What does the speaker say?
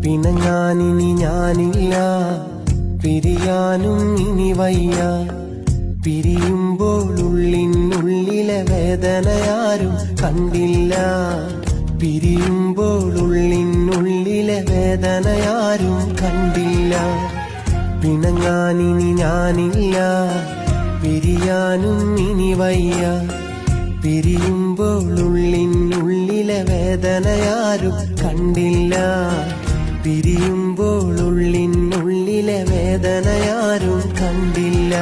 പിണങ്ങാനിനി ഞാനില്ല, പിരിയാനും ഇനി വയ്യ. പിരിയുമ്പോൾ ഉള്ളിനുള്ളിലെ വേദനയാരും കണ്ടില്ല. പിരിയുമ്പോൾ ഉള്ളിനുള്ളിലെ വേദനയാരും കണ്ടില്ല. പിണങ്ങാനിനി ഞാനില്ല, പിരിയാനും ഇനി വയ്യ. പിരിയുമ്പോൾ ഉള്ളിനുള്ളിലെ വേദനയാരും കണ്ടില്ല. പിരിയുമ്പോൾ ഉള്ളിനുള്ളിലെ വേദനയാരും കണ്ടില്ല.